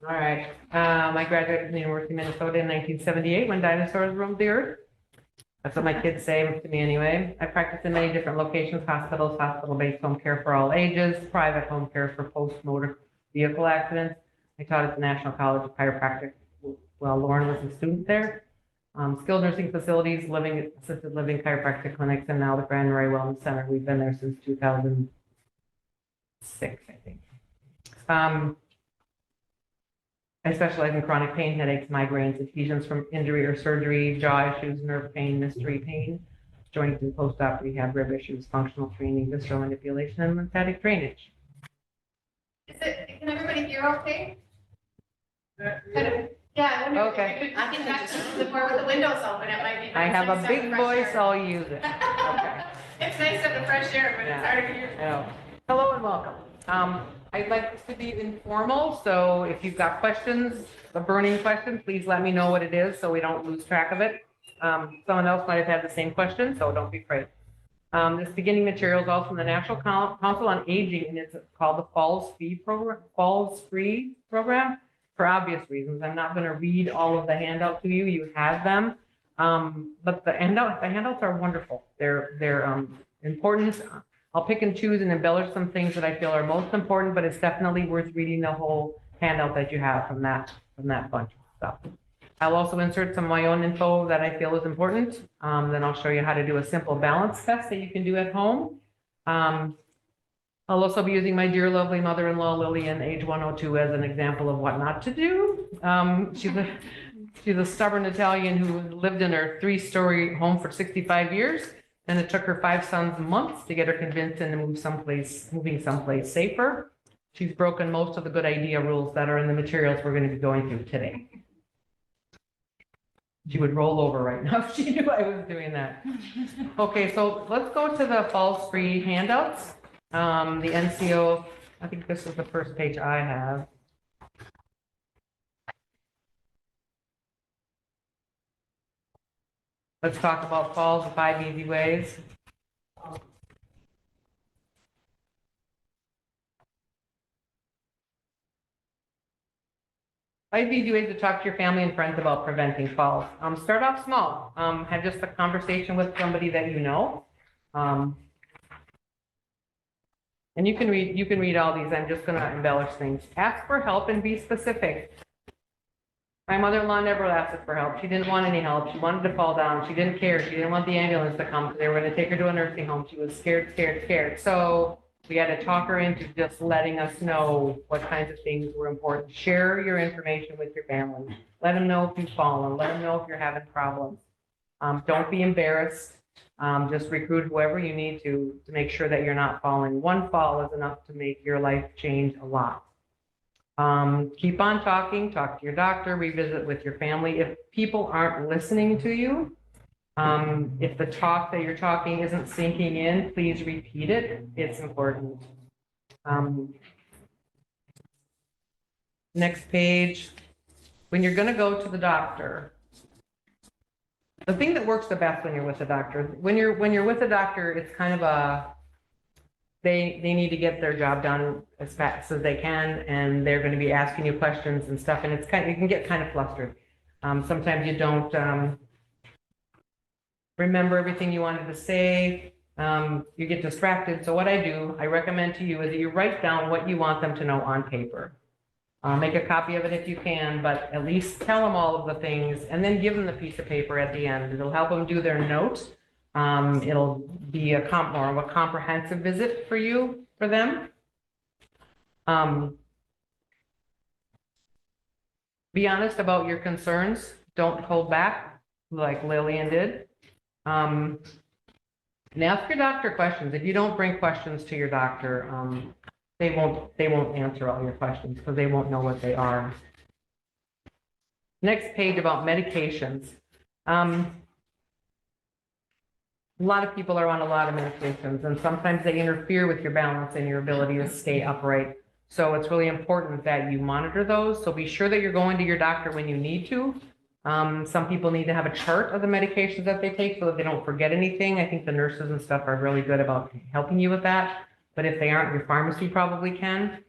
All right. I graduated from the University of Minnesota in 1978 when dinosaurs roamed the earth. That's what my kids say to me anyway. I practiced in many different locations, hospitals, hospital-based home care for all ages, private home care for post-motor vehicle accidents. I taught at the National College of Chiropractic while Lauren was a student there. Skilled nursing facilities, assisted living chiropractic clinics, and now the Grand Marais Wellness Center. We've been there since 2006, I think. I specialize in chronic pain, headaches, migraines, adhesions from injury or surgery, jaw issues, nerve pain, mystery pain, joint and post-op rehab, rib issues, functional training, visceral manipulation, and lymphatic drainage. Can everybody hear okay? Yeah, I wonder Okay. if you could connect to the more with the windows open, it might be. I have a nice to big fresh voice, air. I'll use it. Okay. It's nice to have the fresh air, but it's hard to hear. Yeah. Hello and welcome. I'd like this to be informal, so if you've got questions, a burning question, please let me know what it is so we don't lose track of it. Someone else might have had the same question, so don't be afraid. This beginning material is also from the National Council on Aging, and it's called the Falls Free Program, for obvious reasons. I'm not going to read all of the handout to you. You have them. But the handouts are wonderful. They're important. I'll pick and choose and embellish some things that I feel are most important, but it's definitely worth reading the whole handout that you have from that bunch of stuff. I'll also insert some of my own info that I feel is important. Then I'll show you how to do a simple balance test that you can do at home. I'll also be using my dear lovely mother-in-law, Lillian, age 102, as an example of what not to do. She's a stubborn Italian who lived in her 3-story home for 65 years. And it took her 5 sons months to get her convinced into moving someplace safer. She's broken most of the good idea rules that are in the materials we're going to be going through today. She would roll over right now if she knew I was doing that. Okay, so let's go to the Falls Free handouts. The NCO, I think this is the first page I have. Let's talk about falls, the 5 easy ways. Five easy ways to talk to your family and friends about preventing falls. Start off small. Have just a conversation with somebody that you know. And you can read all these. I'm just going to embellish things. Ask for help and be specific. My mother-in-law never asked for help. She didn't want any help. She wanted to fall down. She didn't care. She didn't want the ambulance to come. They were going to take her to a nursing home. She was scared. So we had to talk her into just letting us know what kinds of things were important. Share your information with your family. Let them know if you've fallen. Let them know if you're having problems. Don't be embarrassed. Just recruit whoever you need to make sure that you're not falling. One fall is enough to make your life change a lot. Keep on talking, talk to your doctor, revisit with your family. If people aren't listening to you, if the talk that you're talking isn't sinking in, please repeat it. It's important. Next page. When you're going to go to the doctor, the thing that works the best when you're with the doctor, when you're with the doctor, it's kind of a, they need to get their job done as fast as they can, and they're going to be asking you questions and stuff, and you can get kind of flustered. Sometimes you don't remember everything you wanted to say. You get distracted. So what I recommend to you is that you write down what you want them to know on paper. Make a copy of it if you can, but at least tell them all of the things, and then give them the piece of paper at the end. It'll help them do their note. It'll be more of a comprehensive visit for them. Be honest about your concerns. Don't hold back like Lillian did. And ask your doctor questions. If you don't bring questions to your doctor, they won't answer all your questions because they won't know what they are. Next page about medications. A lot of people are on a lot of medications, and sometimes they interfere with your balance and your ability to stay upright. So it's really important that you monitor those. So be sure that you're going to your doctor when you need to. Some people need to have a chart of the medications that they take so that they don't forget anything. I think the nurses and stuff are really good about helping you with that. But if they aren't, your pharmacy probably can.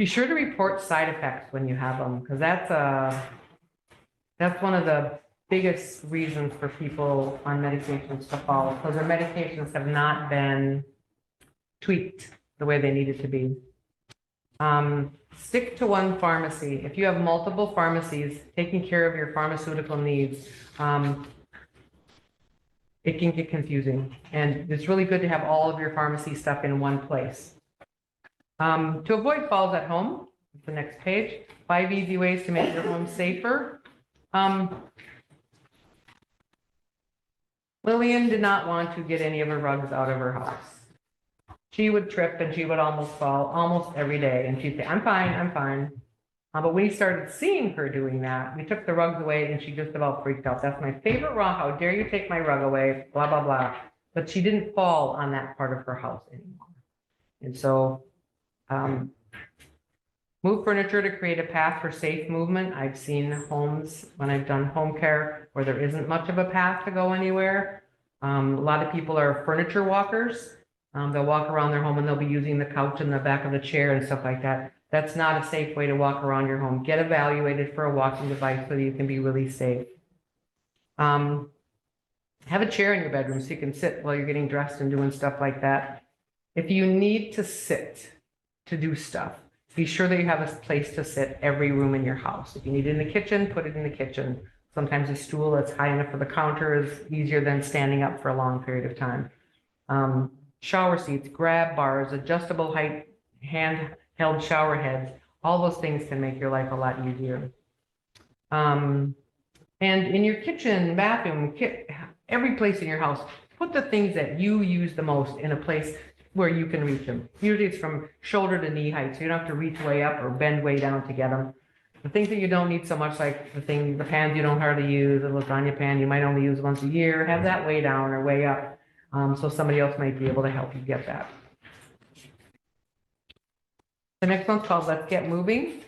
Be sure to report side effects when you have them, because that's one of the biggest reasons for people on medications to fall, because their medications have not been tweaked the way they needed to be. Stick to one pharmacy. If you have multiple pharmacies taking care of your pharmaceutical needs, it can get confusing, and it's really good to have all of your pharmacy stuff in one place. To avoid falls at home, the next page, 5 easy ways to make your home safer. Lillian did not want to get any of her rugs out of her house. She would trip and she would almost fall almost every day, and she'd say, I'm fine, I'm fine. But we started seeing her doing that. We took the rugs away and she just about freaked out. That's my favorite rug. How dare you take my rug away? Blah, blah, blah. But she didn't fall on that part of her house anymore. And so, move furniture to create a path for safe movement. I've seen homes when I've done home care where there isn't much of a path to go anywhere. A lot of people are furniture walkers. They'll walk around their home and they'll be using the couch and the back of the chair and stuff like that. That's not a safe way to walk around your home. Get evaluated for a walking device so that you can be really safe. Have a chair in your bedroom so you can sit while you're getting dressed and doing stuff like that. If you need to sit to do stuff, be sure that you have a place to sit every room in your house. If you need it in the kitchen, put it in the kitchen. Sometimes a stool that's high enough for the counter is easier than standing up for a long period of time. Shower seats, grab bars, adjustable height, handheld shower heads, all those things can make your life a lot easier. And in your kitchen, bathroom, every place in your house, put the things that you use the most in a place where you can reach them. Usually it's from shoulder to knee height, so you don't have to reach way up or bend way down to get them. The things that you don't need so much, like the pans you don't hardly use, the lasagna pan you might only use once a year, have that way down or way up. So somebody else might be able to help you get that. The next one's called Let's Get Moving.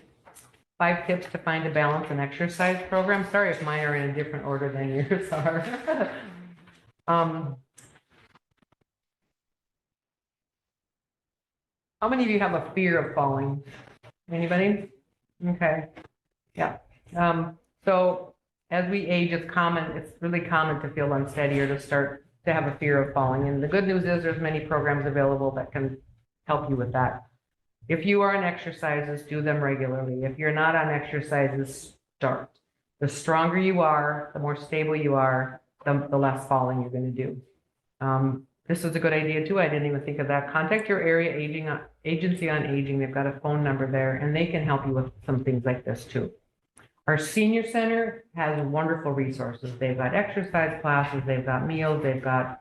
5 tips to find a balance and exercise program. Sorry if mine are in a different order than yours are. How many of you have a fear of falling? Anybody? Okay. Yeah. So as we age, it's really common to feel unsteady or to start to have a fear of falling. And the good news is there's many programs available that can help you with that. If you are on exercises, do them regularly. If you're not on exercises, start. The stronger you are, the more stable you are, the less falling you're going to do. This is a good idea too. I didn't even think of that. Contact your area agency on aging. They've got a phone number there and they can help you with some things like this too. Our senior center has wonderful resources. They've got exercise classes, they've got meals, they've got,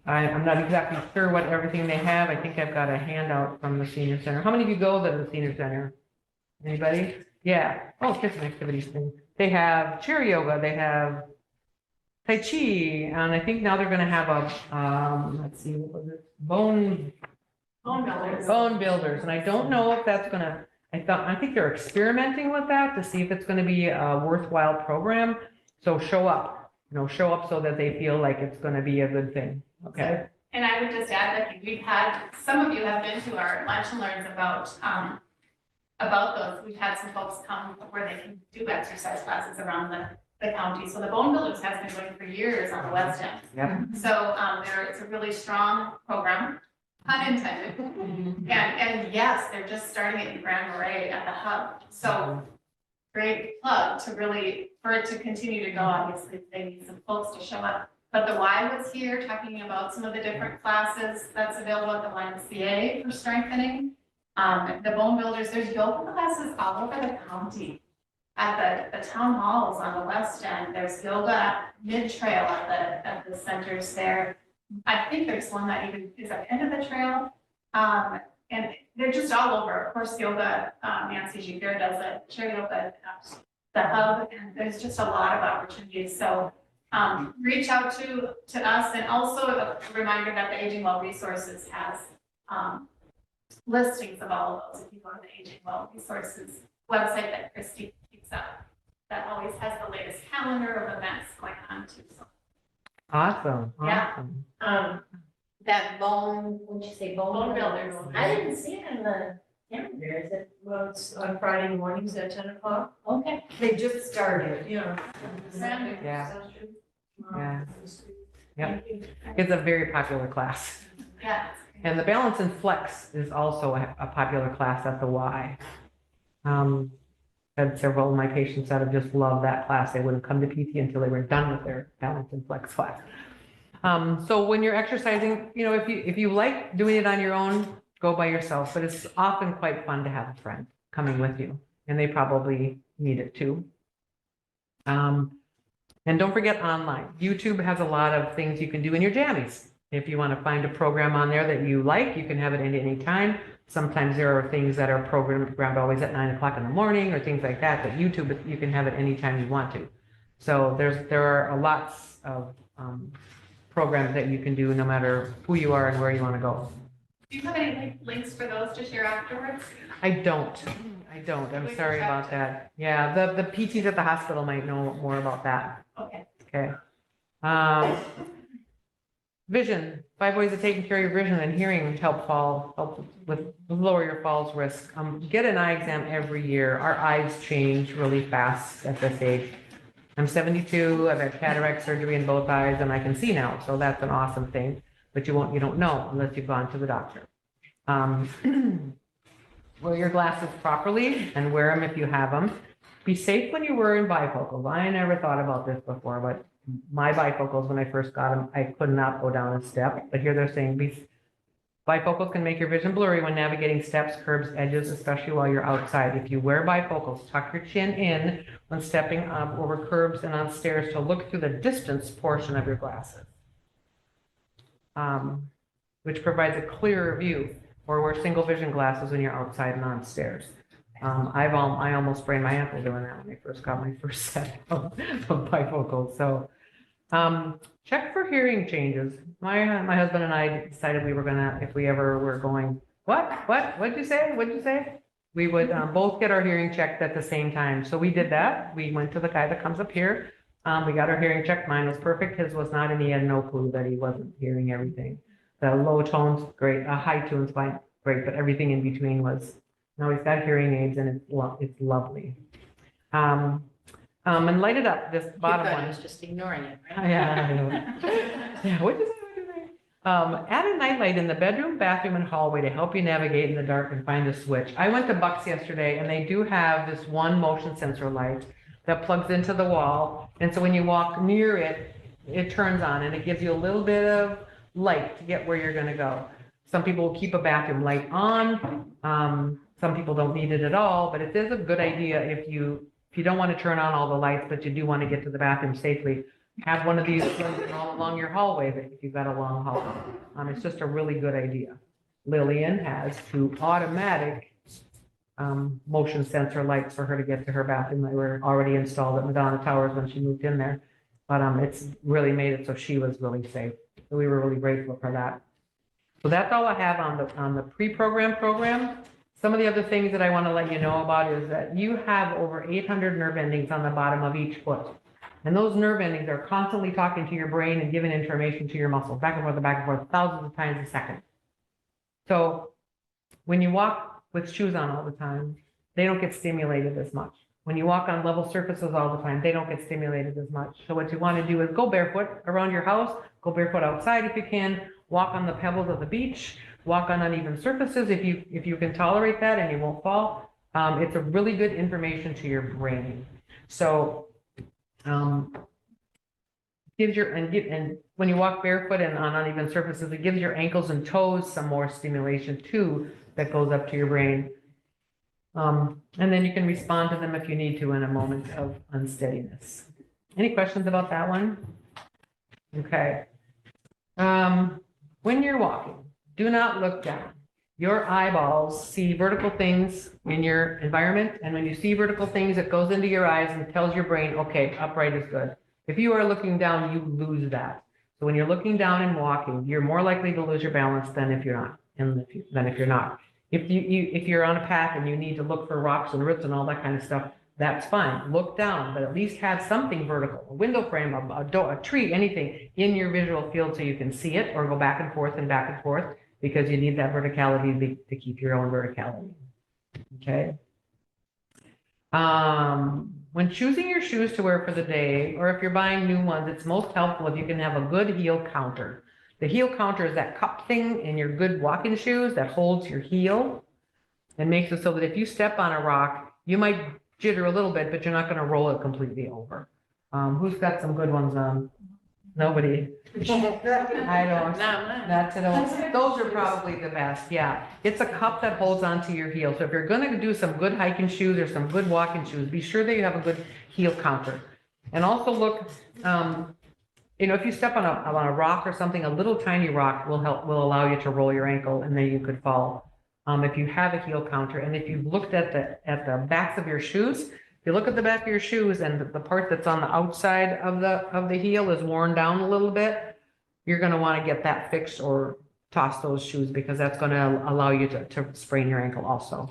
I'm not exactly sure what everything they have. I think I've got a handout from the senior center. How many of you go to the senior center? Anybody? Yeah. Oh, kids and activities thing. They have chair yoga, they have Tai Chi, and I think now they're going to have a, let's see, what was it? Bone builders. And I don't know if that's going to, I think they're experimenting with that to see if it's going to be a worthwhile program. So show up so that they feel like it's going to be a good thing. Okay. And I would just add that some of you have been to our lunch and learns about those. We've had some folks come where they can do exercise classes around the county. So the Bone Builders has been going for years on the West End. Yep. So it's a really strong program, pun intended. And yes, they're just starting it in Grand Marais at the hub. So great plug for it to continue to go. Obviously, they need some folks to show up. But the Y was here talking about some of the different classes that's available at the YMCA for strengthening. The Bone Builders, there's yoga classes all over the county. At the town halls on the West End, there's yoga mid-trail at the centers there. I think there's one that even is at the end of the trail. And they're just all over. Of course, yoga, Nancy Giger does it, chair yoga at the hub, and there's just a lot of opportunities. So reach out to us, and also a reminder that the Aging Well Resources has listings of all of those. If you go to the Aging Well Resources website that Christy keeps up, that always has the latest calendar of events going on too. So. Awesome. Yeah. That bone, what'd you say, bone builders? I didn't see it in the Yeah, there is it. Well, it's on Friday mornings at 10 o'clock. Okay. They just started, yeah. Yeah. Yeah. Yeah. It's a very popular class. Yeah. And the balance and flex is also a popular class at the Y. Had several of my patients that have just loved that class. They wouldn't come to PT until they were done with their balance and flex class. So when you're exercising, you know, if you like doing it on your own, go by yourself, but it's often quite fun to have a friend coming with you, and they probably need it too. And don't forget online. YouTube has a lot of things you can do in your jammies. If you want to find a program on there that you like, you can have it at any time. Sometimes there are things that are programmed always at 9 o'clock in the morning or things like that, but YouTube, you can have it anytime you want to. So there are lots of programs that you can do no matter who you are and where you want to go. Do you have any links for those to share afterwards? I don't. I'm sorry about that. Yeah, the PTs at the hospital might know more about that. Okay. Okay. Vision, 5 ways of taking care of your vision and hearing help with lower your falls risk. Get an eye exam every year. Our eyes change really fast at this age. I'm 72, I've had cataract surgery in both eyes and I can see now. So that's an awesome thing, but you don't know unless you've gone to the doctor. Wear your glasses properly and wear them if you have them. Be safe when you're wearing bifocals. I never thought about this before, but my bifocals, when I first got them, I could not go down a step. But here they're saying bifocals can make your vision blurry when navigating steps, curbs, edges, especially while you're outside. If you wear bifocals, tuck your chin in when stepping up over curbs and on stairs to look through the distance portion of your glasses, which provides a clearer view. Or wear single vision glasses when you're outside and on stairs. I almost sprained my ankle doing that when I first got my first set of bifocals. So check for hearing changes. My husband and I decided we were gonna, if we ever were going, what'd you say? We would both get our hearing checked at the same time. So we did that. We went to the guy that comes up here. We got our hearing checked. Mine was perfect. His was not, and he had no clue that he wasn't hearing everything. The low tones, great. High tones, fine, great. But everything in between was, now he's got hearing aids and it's lovely. And light it up, this bottom one. I was just ignoring it, right? Yeah, I know. Yeah, what is it? Add a nightlight in the bedroom, bathroom, and hallway to help you navigate in the dark and find a switch. I went to Bucks yesterday and they do have this one motion sensor light that plugs into the wall. And so when you walk near it, it turns on and it gives you a little bit of light to get where you're going to go. Some people will keep a bathroom light on. Some people don't need it at all, but it is a good idea if you don't want to turn on all the lights, but you do want to get to the bathroom safely. Have one of these all along your hallway if you've got a long hallway. It's just a really good idea. Lillian has 2 automatic motion sensor lights for her to get to her bathroom. They were already installed at Madonna Towers when she moved in there, but it's really made it so she was really safe. So we were really grateful for that. So that's all I have on the pre-programmed program. Some of the other things that I want to let you know about is that you have over 800 nerve endings on the bottom of each foot. And those nerve endings are constantly talking to your brain and giving information to your muscles, back and forth, thousands of times a second. So when you walk with shoes on all the time, they don't get stimulated as much. When you walk on level surfaces all the time, they don't get stimulated as much. So what you want to do is go barefoot around your house, go barefoot outside if you can, walk on the pebbles of the beach, walk on uneven surfaces if you can tolerate that and you won't fall. It's a really good information to your brain. So gives your and when you walk barefoot and on uneven surfaces, it gives your ankles and toes some more stimulation too that goes up to your brain. And then you can respond to them if you need to in a moment of unsteadiness. Any questions about that one? Okay. When you're walking, do not look down. Your eyeballs see vertical things in your environment. And when you see vertical things, it goes into your eyes and tells your brain, okay, upright is good. If you are looking down, you lose that. So when you're looking down and walking, you're more likely to lose your balance than if you're not. If you're on a path and you need to look for rocks and roots and all that kind of stuff, that's fine. Look down, but at least have something vertical, a window frame, a tree, anything in your visual field so you can see it or go back and forth, because you need that verticality to keep your own verticality. Okay. When choosing your shoes to wear for the day, or if you're buying new ones, it's most helpful if you can have a good heel counter. The heel counter is that cup thing in your good walking shoes that holds your heel and makes it so that if you step on a rock, you might jitter a little bit, but you're not going to roll it completely over. Who's got some good ones on? Nobody. I don't. Not to those are probably the best. Yeah. It's a cup that holds onto your heel. So if you're going to do some good hiking shoes or some good walking shoes, be sure that you have a good heel counter. And also look, if you step on a rock or something, a little tiny rock will allow you to roll your ankle and then you could fall. If you have a heel counter, and if you've looked at the backs of your shoes, if you look at the back of your shoes and the part that's on the outside of the heel is worn down a little bit, you're going to want to get that fixed or toss those shoes because that's going to allow you to sprain your ankle also.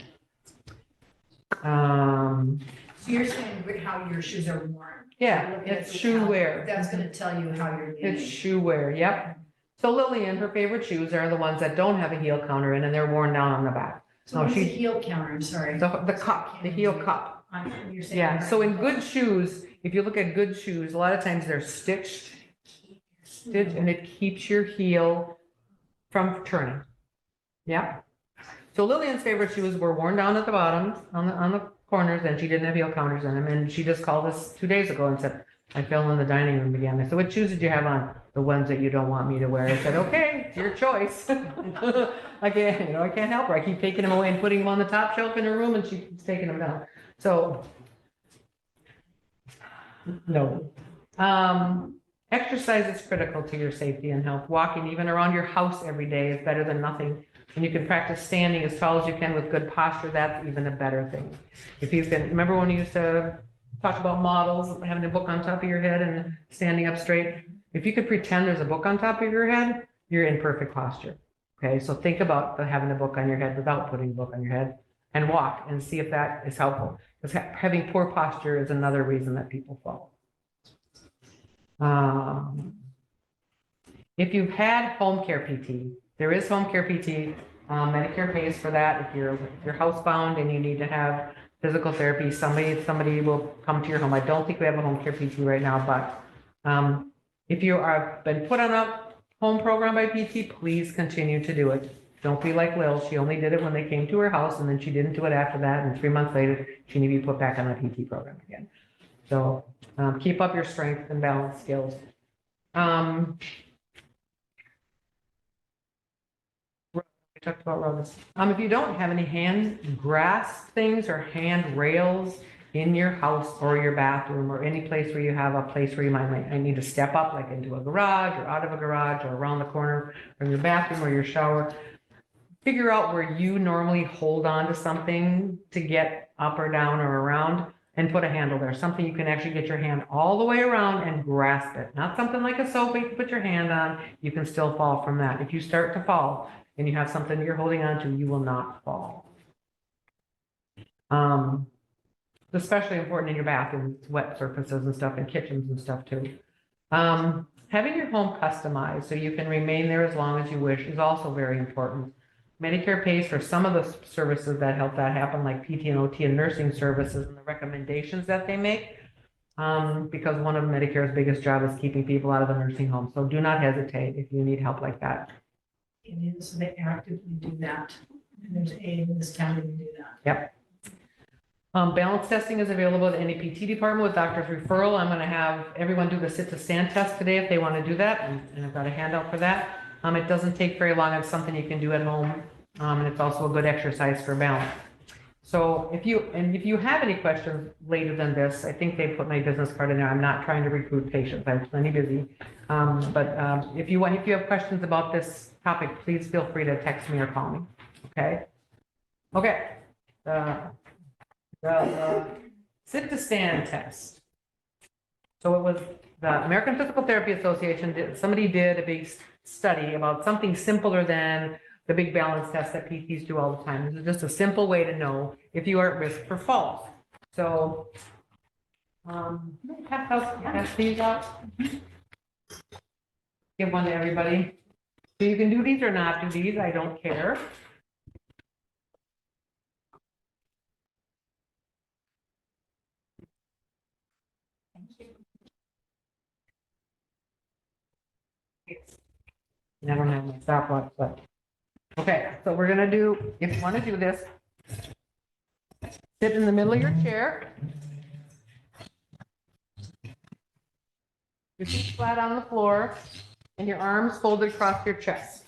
So you're saying how your shoes are worn? Yeah, Look at it's the shoe count. wear. That's gonna tell you how you're It's getting. shoe wear, yep. So Lillian, her favorite shoes are the ones that don't have a heel counter in and they're worn down on the back. So what's the heel counter, I'm sorry? The cup, the heel cup. You're saying. Yeah, so in good shoes, if you look at good shoes, a lot of times they're stitched, and it keeps your heel from turning. Yeah. So Lillian's favorite shoes were worn down at the bottom on the corners, and she didn't have heel counters in them. And she just called us 2 days ago and said, I fell in the dining room again. I said, what shoes did you have on? The ones that you don't want me to wear. I said, okay, it's your choice. I can't help her. I keep taking them away and putting them on the top shelf in her room, and she keeps taking them down. So, no. Exercise is critical to your safety and health. Walking even around your house every day is better than nothing. And you can practice standing as tall as you can with good posture. That's even a better thing. If you can, remember when you used to talk about models, having a book on top of your head and standing up straight? If you could pretend there's a book on top of your head, you're in perfect posture. Okay, so think about having a book on your head without putting a book on your head and walk and see if that is helpful. Because having poor posture is another reason that people fall. If you've had home care PT, there is home care PT. Medicare pays for that. If you're housebound and you need to have physical therapy, somebody will come to your home. I don't think we have a home care PT right now, but if you are been put on a home program by PT, please continue to do it. Don't be like Lil. She only did it when they came to her house, and then she didn't do it after that. And 3 months later, she needed to be put back on the PT program again. So keep up your strength and balance skills. We talked about rugs. If you don't have any hand grasp things or hand rails in your house or your bathroom or any place where you have a place where you might I need to step up, like into a garage or out of a garage or around the corner from your bathroom or your shower, figure out where you normally hold on to something to get up or down or around and put a handle there. Something you can actually get your hand all the way around and grasp it. Not something like a sofa you can put your hand on. You can still fall from that. If you start to fall and you have something you're holding on to, you will not fall. Especially important in your bathrooms, wet surfaces and stuff, and kitchens and stuff too. Having your home customized so you can remain there as long as you wish is also very important. Medicare pays for some of the services that help that happen, like PT and OT and nursing services and the recommendations that they make, because one of Medicare's biggest job is keeping people out of the nursing home. So do not hesitate if you need help like that. It is, they actively do that. And there's aid in this county to do that. Yep. Balance testing is available at any PT department with doctor's referral. I'm going to have everyone do the sit to stand test today if they want to do that. And I've got a handout for that. It doesn't take very long. It's something you can do at home. And it's also a good exercise for balance. So if you have any questions later than this, I think they put my business card in there. I'm not trying to recruit patients. I'm plenty busy. If you have questions about this topic, please feel free to text me or call me. Okay. Okay. The sit to stand test. So it was the American Physical Therapy Association. Somebody did a big study about something simpler than the big balance test that PTs do all the time. This is just a simple way to know if you are at risk for falls. So, pass these out. Give one to everybody. So you can do these or not do these. I don't care. I don't have my stopwatch, but, okay, so we're gonna do, if you wanna do this, sit in the middle of your chair. Your feet flat on the floor and your arms folded across your chest.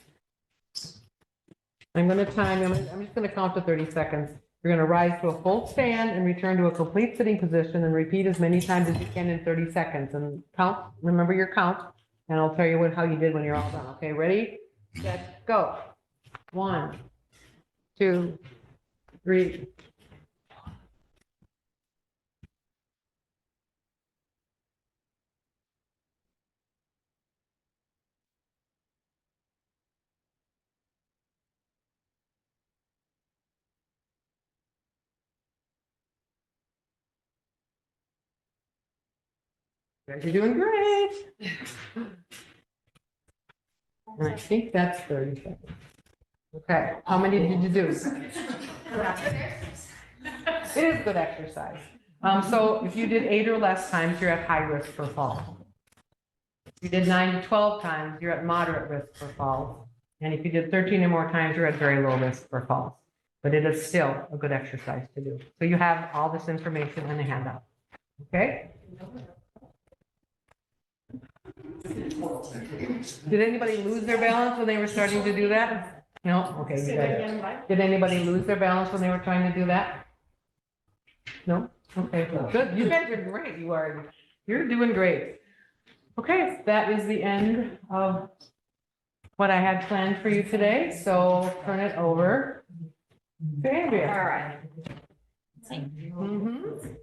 I'm gonna time, I'm just gonna count to 30 seconds. You're gonna rise to a full stand and return to a complete sitting position and repeat as many times as you can in 30 seconds and count, remember your count, and I'll tell you how you did when you're all done. Okay, ready, set, go. 1, 2, 3. Guys, you're doing great. And I think that's 30 seconds. Okay, how many did you do? It is good exercise. So if you did 8 or less times, you're at high risk for fall. If you did 9 to 12 times, you're at moderate risk for fall. And if you did 13 or more times, you're at very low risk for falls. But it is still a good exercise to do. So you have all this information in the handout. Okay? Did anybody lose their balance when they were starting to do that? No? Okay, you guys. Did anybody lose their balance when they were trying to do that? No? Okay, good. You guys are great. You're doing great. Okay, that is the end of what I had planned for you today. So turn it over to Andrea. All right. Mhm.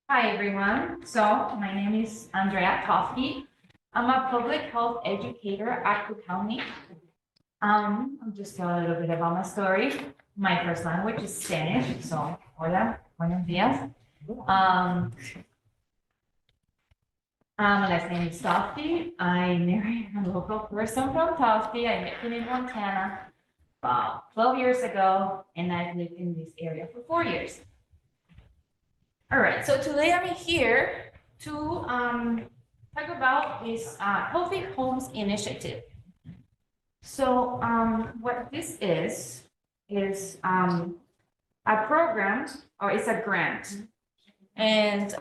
Hi, everyone. So my name is Andrea Toffey. I'm a public health educator at Cook County. I'll just tell a little bit about my story. My first language is Spanish, so hola, buenos días. My last name is Toffey. I married a local person from Toffey. I met him in Montana about 12 years ago, and I've lived in this area for 4 years. All right, so today I'm here to talk about this Healthy Homes Initiative. So what this is a program, or it's a grant. And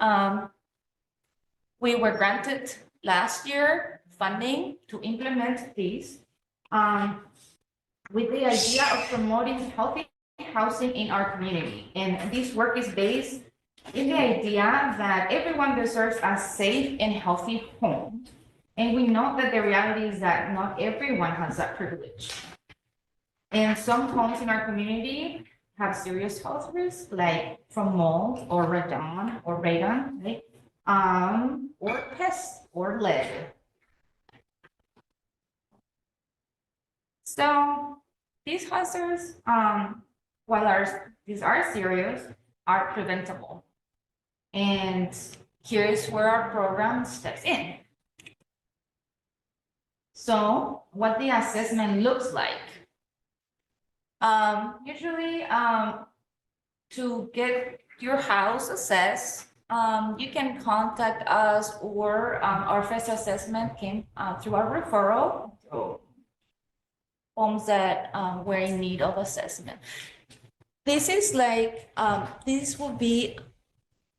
we were granted last year funding to implement these with the idea of promoting healthy housing in our community. And this work is based in the idea that everyone deserves a safe and healthy home. And we know that the reality is that not everyone has that privilege. And some homes in our community have serious health risks, like from mold or radon, right? Or pests or lead. So these hazards, while these are serious, are preventable. And here's where our program steps in. So what the assessment looks like. Usually, to get your house assessed, you can contact us, or our first assessment came through our referral. Homes that were in need of assessment. This is like, this will be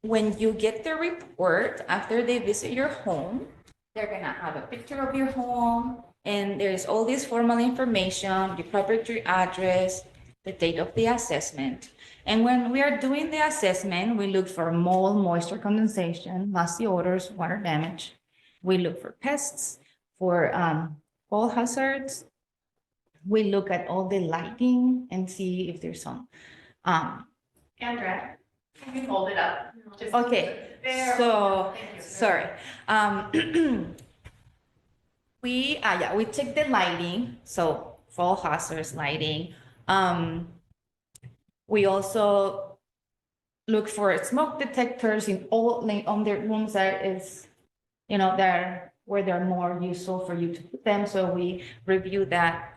when you get the report after they visit your home. They're gonna have a picture of your home, and there's all this formal information, the property address, the date of the assessment. And when we are doing the assessment, we look for mold, moisture condensation, mossy odors, water damage. We look for pests, for fall hazards. We look at all the lighting and see if there's some. Andrea, can you hold it up? Just Okay, there. so, Thank you. sorry. We check the lighting, so fall hazards lighting. We also look for smoke detectors in all on their rooms that is, where they're more useful for you to put them. So we review that.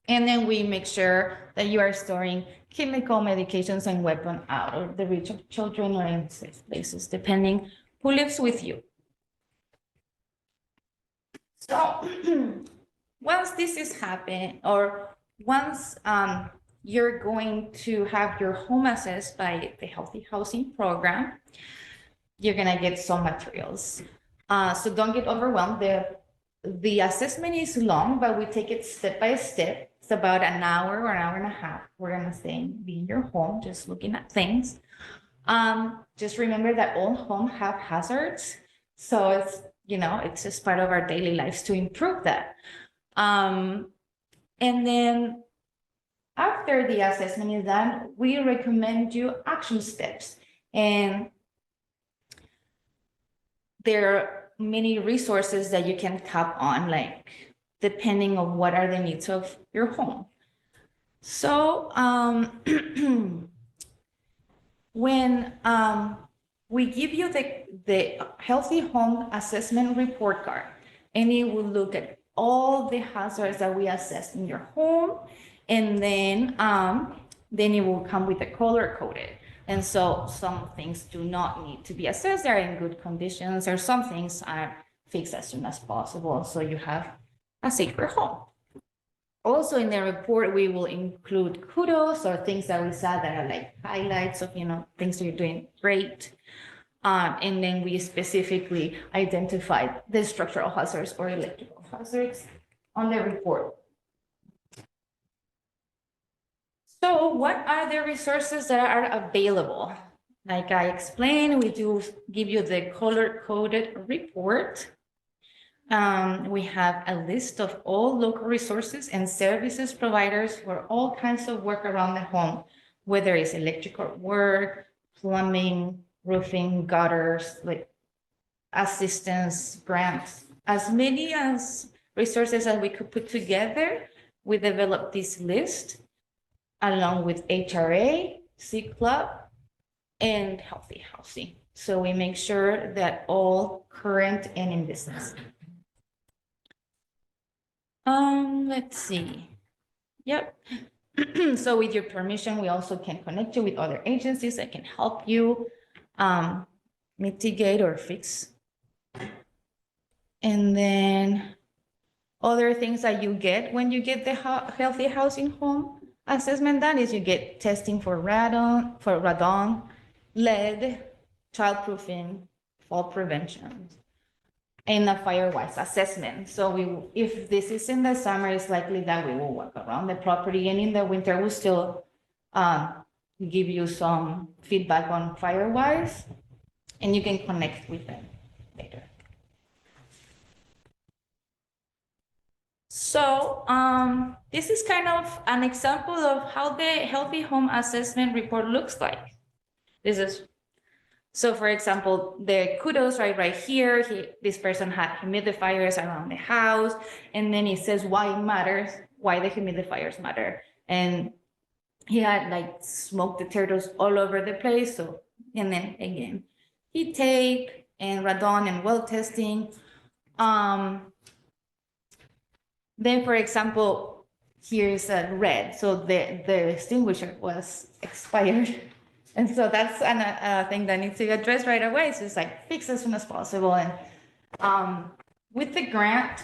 And then we make sure that you are storing chemical medications and weapons out of the reach of children or in safe places, depending who lives with you. So once this is happening, or once you're going to have your home assessed by the Healthy Housing Program, you're gonna get some materials. So don't get overwhelmed. The assessment is long, but we take it step by step. It's about an hour or an hour and a half. We're gonna be in your home, just looking at things. Just remember that all homes have hazards. So it's just part of our daily lives to improve that. And then after the assessment is done, we recommend you action steps. And there are many resources that you can tap on, like depending on what are the needs of your home. So when we give you the Healthy Home Assessment Report Card, and it will look at all the hazards that we assessed in your home, and then it will come with a color coded. And so some things do not need to be assessed, they're in good conditions, or some things are fixed as soon as possible, so you have a safer home. Also in the report, we will include kudos or things that we saw that are like highlights of, things that you're doing great. And then we specifically identified the structural hazards or electrical hazards on the report. So what are the resources that are available? Like I explained, we do give you the color-coded report. We have a list of all local resources and services providers for all kinds of work around the home, whether it's electrical work, plumbing, roofing, gutters, like assistance, grants, as many as resources that we could put together. We developed this list along with HRA, C Club, and Healthy Housing. So we make sure that all current and in business. Let's see. Yep. So with your permission, we also can connect you with other agencies that can help you mitigate or fix. And then other things that you get when you get the Healthy Housing Home Assessment done is you get testing for radon, lead, childproofing, fall prevention, and a fire-wise assessment. So if this is in the summer, it's likely that we will walk around the property, and in the winter, we'll still give you some feedback on fire-wise, and you can connect with them later. So this is kind of an example of how the Healthy Home Assessment Report looks like. So for example, the kudos right here, this person had humidifiers around the house, and then it says why it matters, why the humidifiers matter. And he had like smoke detectors all over the place. So, and then again, heat tape and radon and well testing. Then for example, here's a red. So the extinguisher was expired. And so that's a thing that needs to be addressed right away. So it's like fix as soon as possible. And with the grant,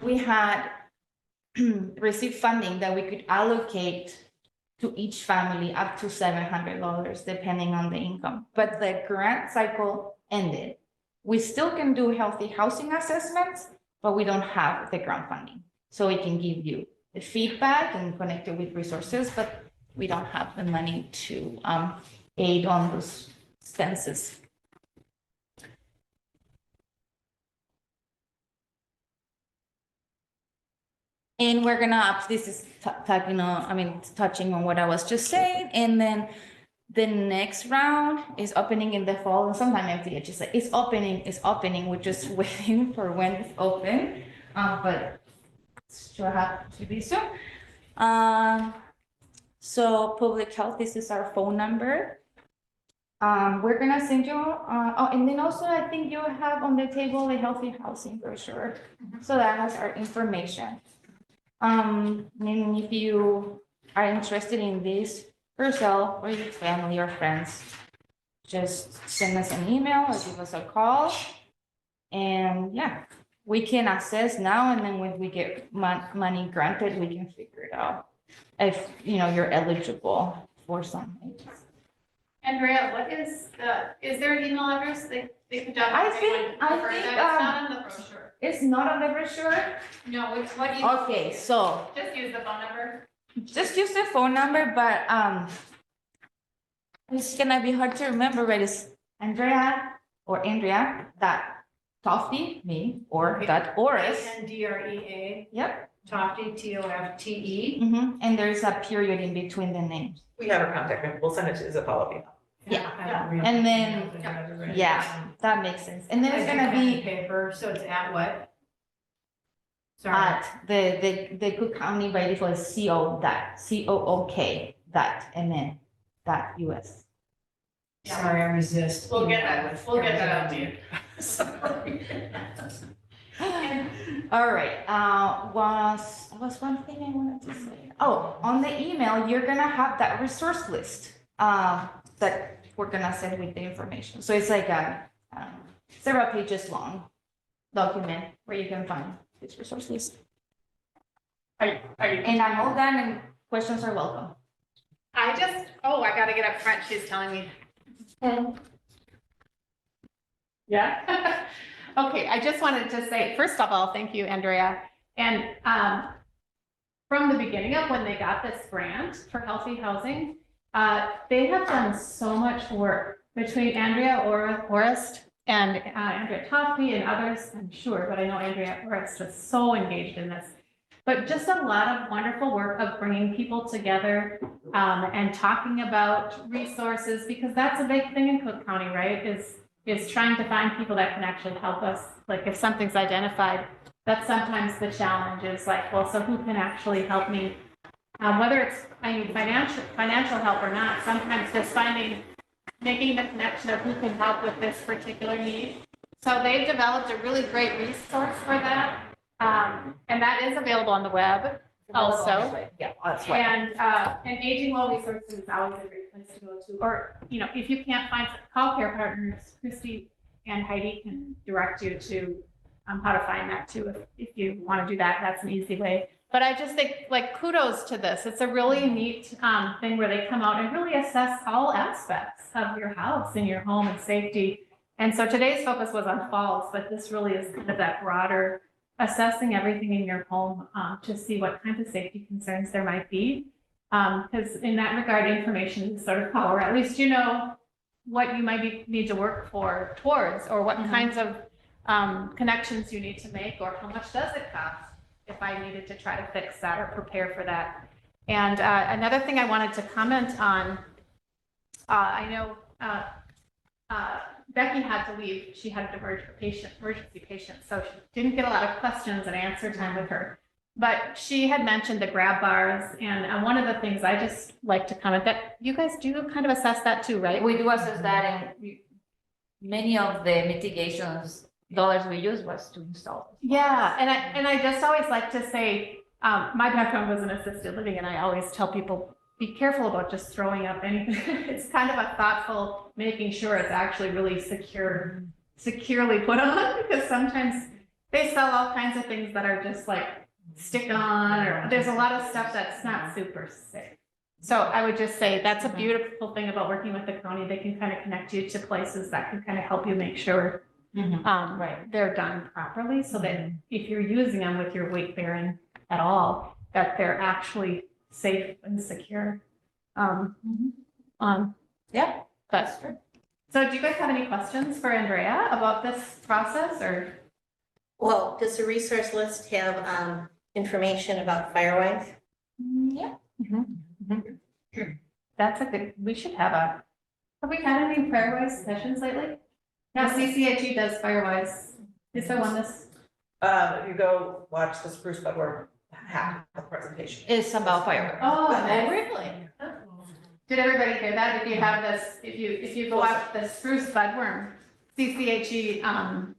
we had received funding that we could allocate to each family up to $700, depending on the income. But the grant cycle ended. We still can do healthy housing assessments, but we don't have the grant funding. So we can give you the feedback and connect it with resources, but we don't have the money to aid on those expenses. And we're gonna, this is touching on what I was just saying. And then the next round is opening in the fall. And sometimes FDH is like, it's opening. We're just waiting for when it's open. But sure have to be soon. So public health, this is our phone number. We're gonna send you, and then also I think you have on the table a healthy housing brochure. So that has our information. And if you are interested in this yourself or your family or friends, just send us an email or give us a call. And yeah, we can assess now, and then when we get money granted, we can figure it out. If, you're eligible for something. Andrea, what is is there an email address they could download? I think- It's not in the brochure. It's not on the brochure? No, it's what you. Okay, so Just use the phone number. just use the phone number, but, it's gonna be hard to remember, but it's Andrea dot Tofty, me, or dot Oris. Andrea, Yep. Tofty, Tofte. And there's a period in between the names. We have her contact, and we'll send it to the follow-up email. Yeah. And then- Yeah, that makes sense. And then it's gonna be Paper, so it's at what? Sorry. at the Cook County by default is COOK dot MN dot US. Sorry, I resist. We'll get that out to you. Sorry. All right, was one thing I wanted to say. Oh, on the email, you're gonna have that resource list, that we're gonna send with the information. So it's like a, several pages long document where you can find this resource list. Are you? And I'm all done, and questions are welcome. I gotta get up front, she's telling me. Yeah. Okay, I just wanted to say, first of all, thank you, Andrea. And from the beginning of when they got this grant for healthy housing, they have done so much work between Andrea Orest and Andrea Tofty and others, I'm sure, but I know Andrea Orest is so engaged in this. But just a lot of wonderful work of bringing people together and talking about resources, because that's a big thing in Cook County, right? Is trying to find people that can actually help us. Like if something's identified, that's sometimes the challenge is like, well, so who can actually help me? Whether it's, financial help or not, sometimes just making the connection of who can help with this particular need. So they've developed a really great resource for that. And that is available on the web also. Yeah, that's right. And Aging Well Resources is always a great place to go to. Or, if you can't find, call Care Partners. Christy and Heidi can direct you to how to find that too. If you want to do that, that's an easy way. But I just think like kudos to this. It's a really neat thing where they come out and really assess all aspects of your house and your home and safety. And so today's focus was on falls, but this really is kind of that broader assessing everything in your home to see what kinds of safety concerns there might be. Because in that regard, information is sort of power. At least you know what you might need to work towards, or what kinds of connections you need to make, or how much does it cost if I needed to try to fix that or prepare for that. And another thing I wanted to comment on, I know Becky had to leave. She had an emergency patient, so she didn't get a lot of questions and answer time with her. But she had mentioned the grab bars, and one of the things I just like to comment that you guys do kind of assess that too, right? We do assess that, and many of the mitigations dollars we use was to install. Yeah, and I just always like to say, my background was in assisted living, and I always tell people, be careful about just throwing up anything. It's kind of a thoughtful, making sure it's actually really securely put on, because sometimes they sell all kinds of things that are just like stick on, or there's a lot of stuff that's not super safe. So I would just say that's a beautiful thing about working with the county. They can kind of connect you to places that can kind of help you make sure Right. they're done properly, so that if you're using them with your weight bearing at all, that they're actually safe and secure. Yeah, But, so do you guys have any questions for Andrea about this process, or? Well, does the resource list have information about Firewise? Yeah. That's a good, we should have we had any Firewise sessions lately? No, CCHE does Firewise. Is there one this? If you go watch the Spruce Budworm half the presentation. It's about fireworks. Oh, nice. Really? Did everybody hear that? If you have this, if you go watch the Spruce Budworm CCHE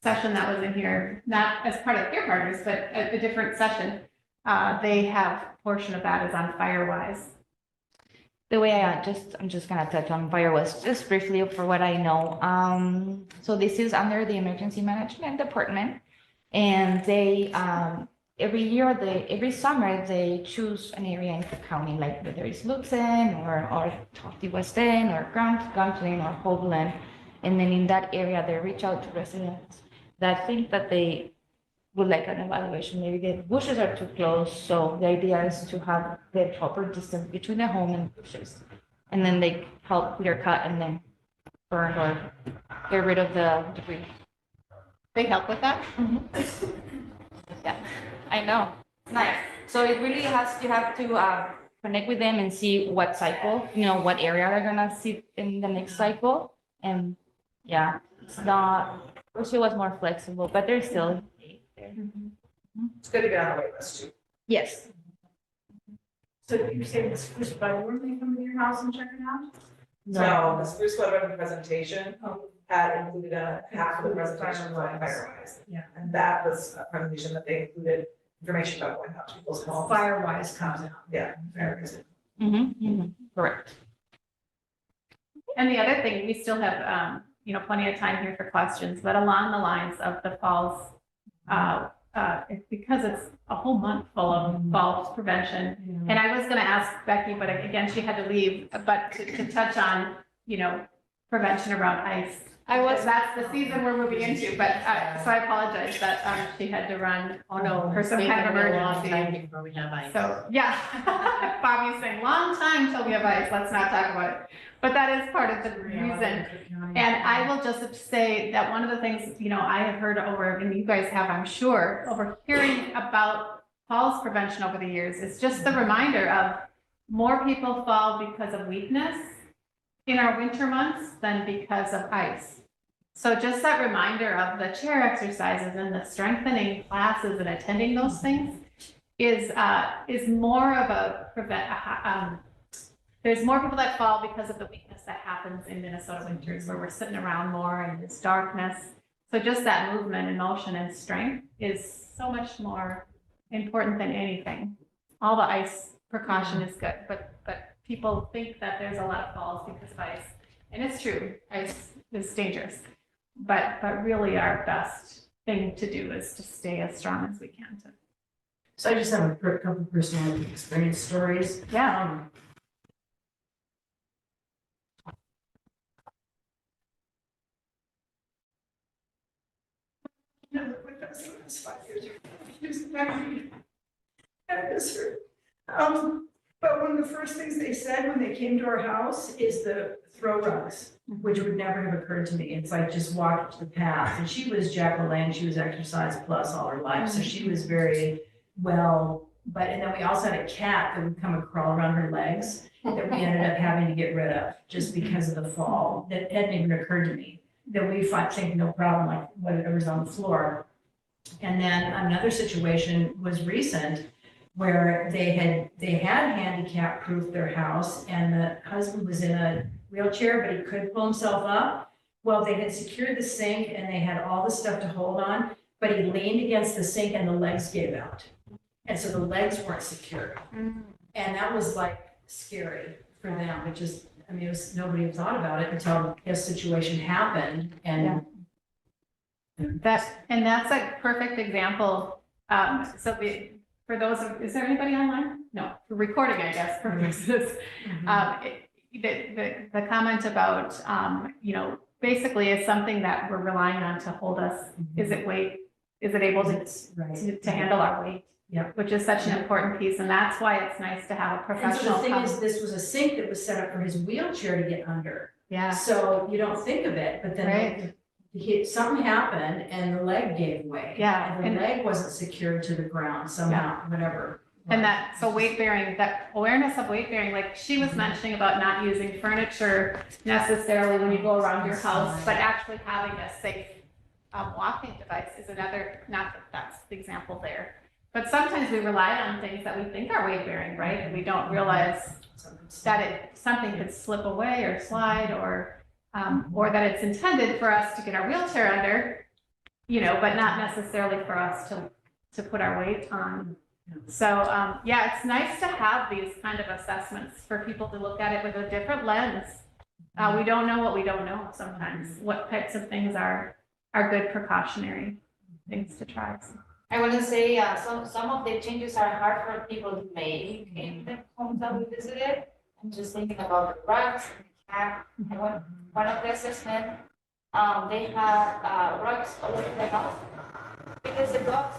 session that was in here, not as part of Care Partners, but a different session. they have, a portion of that is on Firewise. The way I'm just gonna touch on Firewise just briefly for what I know. So this is under the Emergency Management Department, and they every summer they choose an area in the county, like whether it's Lutzen or Tofty West End or Gunflint or Hoagland, and then in that area they reach out to residents that think that they would like an evaluation. Maybe the bushes are too close, so the idea is to have the proper distance between the home and bushes. And then they help clear cut and then burn or get rid of the debris. They help with that? Yeah, I know. Nice. So it really you have to connect with them and see what cycle, what area they're gonna see in the next cycle. And yeah, it's not, wish it was more flexible, but they're still there. It's good to get on the wait list too. Yes. So you're saying the spruce bud they come to your house and check it out? So the spruce bud ribbon presentation Oh. had included half of the presentation was on Firewise. Yeah. And that was a presentation that they included information about going out to people's homes. Firewise comes out. Yeah, Firewise. Correct. And the other thing, we still have, plenty of time here for questions, but along the lines of the falls, because it's a whole month full of falls prevention. And I was gonna ask Becky, but again, she had to leave, but to touch on, prevention around ice. That's the season we're moving into, but, so I apologize that, she had to run. Oh, no. For some kind of emergency. Before we have ice. So, yeah, Bobby's saying, long time till we have ice, let's not talk about it. But that is part of the reason. And I will just say that one of the things, I have heard over, and you guys have, I'm sure, over hearing about falls prevention over the years, is just the reminder of more people fall because of weakness in our winter months than because of ice. So just that reminder of the chair exercises and the strengthening classes and attending those things is more of there's more people that fall because of the weakness that happens in Minnesota winters where we're sitting around more and it's darkness. So just that movement and motion and strength is so much more important than anything. All the ice precaution is good, but people think that there's a lot of falls because of ice. And it's true, ice is dangerous. But really our best thing to do is to stay as strong as we can to. So I just have a couple personal experience stories. Yeah. Never with us in this 5 years. He was married. I miss her. But one of the first things they said when they came to our house is the throw rugs, which would never have occurred to me. It's like just walk the path. And she was Jack LaLanne, she was exercise plus all her life, so she was very well. And then we also had a cat that would come and crawl around her legs that we ended up having to get rid of just because of the fall. That hadn't even occurred to me. That we think no problem, like whatever's on the floor. And then another situation was recent where they had handicap proofed their house and the husband was in a wheelchair, but he could pull himself up. Well, they had secured the sink and they had all the stuff to hold on, but he leaned against the sink and the legs gave out. And so the legs weren't secure. And that was like scary for them. It just, it was, nobody thought about it until this situation happened and. That's a perfect example. For those is there anybody online? No, for recording, I guess, purposes. The comment about, basically is something that we're relying on to hold us. Is it able to handle our weight? Yeah. Which is such an important piece. And that's why it's nice to have a And so professional. the thing is, this was a sink that was set up for his wheelchair to get under. Yeah, So you don't think of it, but then Right. something happened and the leg gave way. Yeah, And the leg wasn't secured to the ground somehow, whatever. and so weight bearing, that awareness of weight bearing, like she was mentioning about not using furniture necessarily when you go around your house, but actually having a safe walking device is another, not that that's the example there. But sometimes we rely on things that we think are weight bearing, right? And we don't realize that something could slip away or slide or that it's intended for us to get our wheelchair under, but not necessarily for us to put our weight on. So, yeah, it's nice to have these kind of assessments for people to look at it with a different lens. We don't know what we don't know sometimes, what types of things are good precautionary things to try. I want to say, some of the changes are hard for people to make in the homes that we visited. I'm just thinking about the rugs, and the cat. And one of the assessment, they had, rugs all over the house. Because the dogs,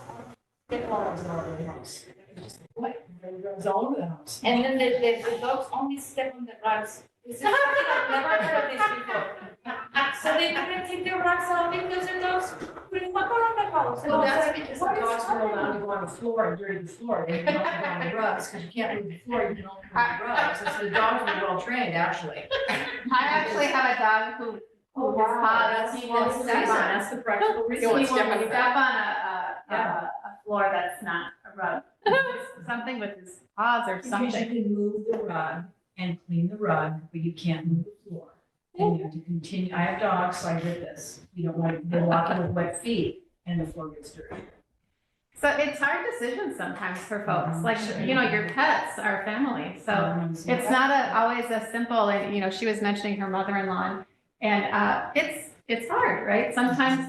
get all over the house. It's all over the house. And then the dogs only step on the rugs. This is something I've never heard this before. So they couldn't take their rugs out because the dogs couldn't walk around the house. And I Well, was that's like, because what the is dogs were allowed happening? to go on the floor and dirty the floor. They don't go on the rugs because you can't move the floor, you can only move the rugs. And so the dogs were well trained, actually. I actually have a dog who Oh, his wow. paws, he Well, wants to that's step on. that's the practical He reason. won't step on step that. on Yeah. a floor that's not a rug. Something with his paws or Because you something. can move the rug and clean the rug, but you can't move the floor. And you have to continue, I have dogs, so I did this. You don't want, they walk in with wet feet and the floor gets dirty. So it's hard decisions sometimes for folks, like, you know, your pets are family, so it's not always a simple, and, you know, she was mentioning her mother-in-law, and it's hard, right? Sometimes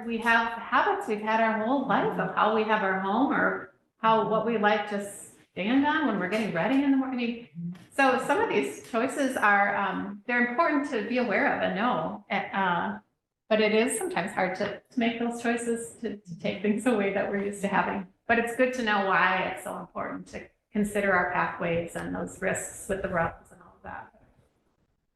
we have habits we've had our whole life of how we have our home or what we like to stand on when we're getting ready in the morning. So some of these choices are, they're important to be aware of and know. But it is sometimes hard to make those choices, to take things away that we're used to having. But it's good to know why it's so important to consider our pathways and those risks with the rugs and all of that.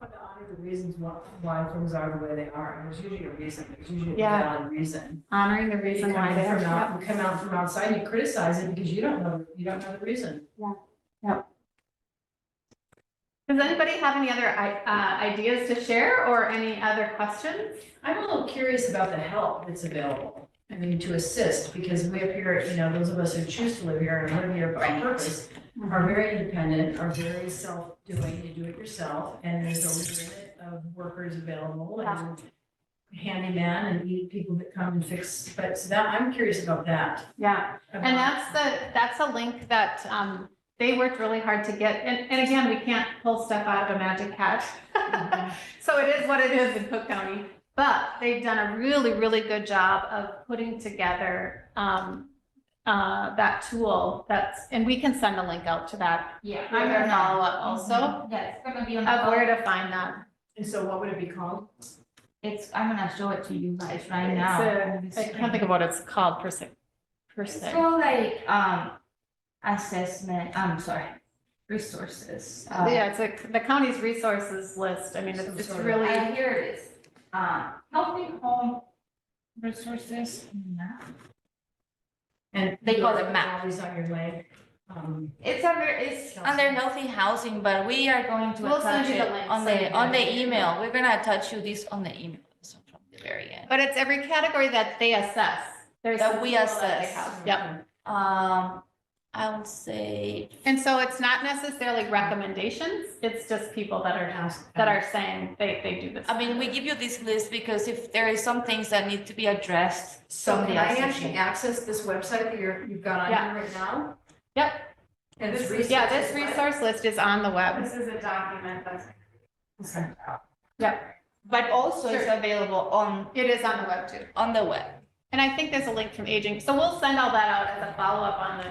But to honor the reasons why things are the way they are, and there's usually a reason, there's usually a Yeah. valid reason. Honoring the reason You come why in they are. from out, you come out from outside, and you criticize it because you don't know the reason. Does anybody have any other ideas to share or any other questions? I'm a little curious about the help that's available. I mean, to assist, because we up here, you know, those of us who choose to live here and live here by purpose are very independent, are very self-doing, you do it yourself, and there's a limit of workers available and handyman and people that come and fix, but so that, I'm curious about that. Yeah, and that's a link that they worked really hard to get. And again, we can't pull stuff out of a magic hat. So it is what it is in Cook County. But they've done a really, really good job of putting together that tool and we can send a link out to that. Yeah. I'm gonna follow up also Yeah, it's gonna be on of where the, to find that. And so what would it be called? I'm gonna show it to you guys right now. I can't think of what it's called per se. It's called like, assessment, I'm sorry, resources. Yeah, it's the county's resources list. I mean, it's really. Here it is, healthy home resources. And They call it you map. Always on your leg. It's under healthy housing, but we are going to We'll send attach you it the link, on so you the can- email. We're gonna attach you this on the email, so from the very end. But it's every category that they assess. There's That some we people that they assess. have. Yep. I would say, And so it's not necessarily recommendations, it's just people that are saying they do this. I mean, we give you this list because if there is some things that need to be addressed So from can the I actually assessment. access this website that you've got on Yeah. here right now? Yep. And it's Yeah, this resources, what? resource list is on the web. This is a document that's. Okay. Yep, But also it's available it is on the web too. on the web. And I think there's a link from aging, so we'll send all that out as a follow-up on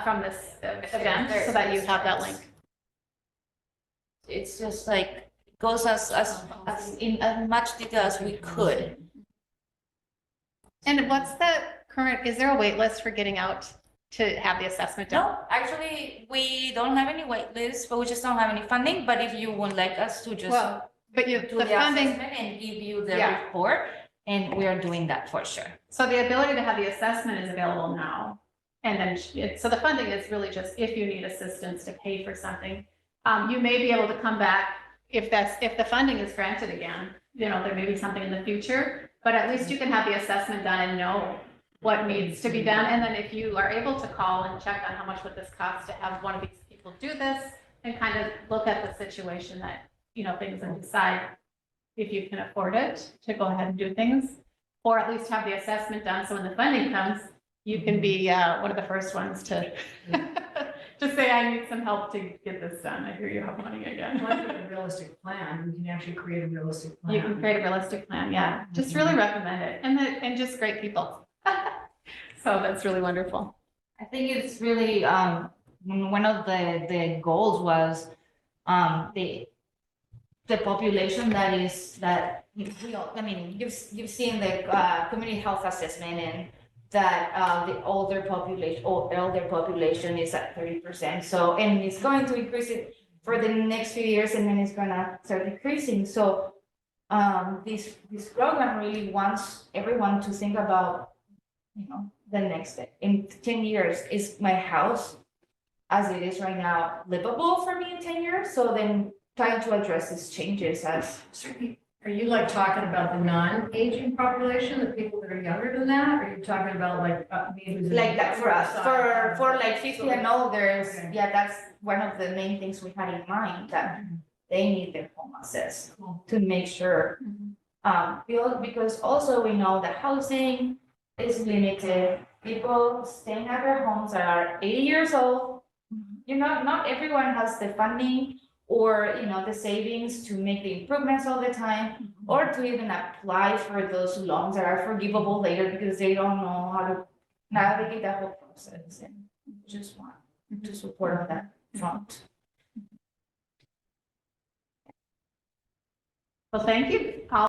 from this event, so that you have that link. It's just like, goes as in as much detail as we could. And what's the current, is there a wait list for getting out to have the assessment done? No, actually, we don't have any wait lists, but we just don't have any funding. But if you would like us to just Well, but do the the funding, assessment and give you the Yeah. report, and we are doing that for sure. so the ability to have the assessment is available now. And then, so the funding is really just if you need assistance to pay for something. You may be able to come back if the funding is granted again, you know, there may be something in the future, but at least you can have the assessment done and know what needs to be done. And then if you are able to call and check on how much would this cost to have one of these people do this and kind of look at the situation that, you know, things and decide if you can afford it to go ahead and do things, or at least have the assessment done. So when the funding comes, you can be one of the first ones to just say, I need some help to get this done. I hear you have money again. Once with a realistic plan, we can actually create a realistic plan. You can create a realistic plan, yeah. Just really recommend it. And just great people. So that's really wonderful. I think it's really, one of the goals was, the population that I mean, you've seen the, community health assessment and that, the elder population is at 30%. So, and it's going to increase it for the next few years and then it's gonna start decreasing. So, this program really wants everyone to think about, the next step. In 10 years, is my house as it is right now livable for me in 10 years? So then trying to address these changes as. Are you like talking about the non-aging population, the people that are younger than that? Or are you talking about like me who's? in Like the that for us, side? for like 50 and olders, Okay. yeah, that's one of the main things we had in mind, that they need their home assessed Cool. to make sure. Because also we know that housing is limited, people staying at their homes that are 80 years old. Not everyone has the funding or, the savings to make the improvements all the time, or to even apply for those loans that are forgivable later because they don't know how to navigate that whole process, and just want to support on that front. Well, thank you.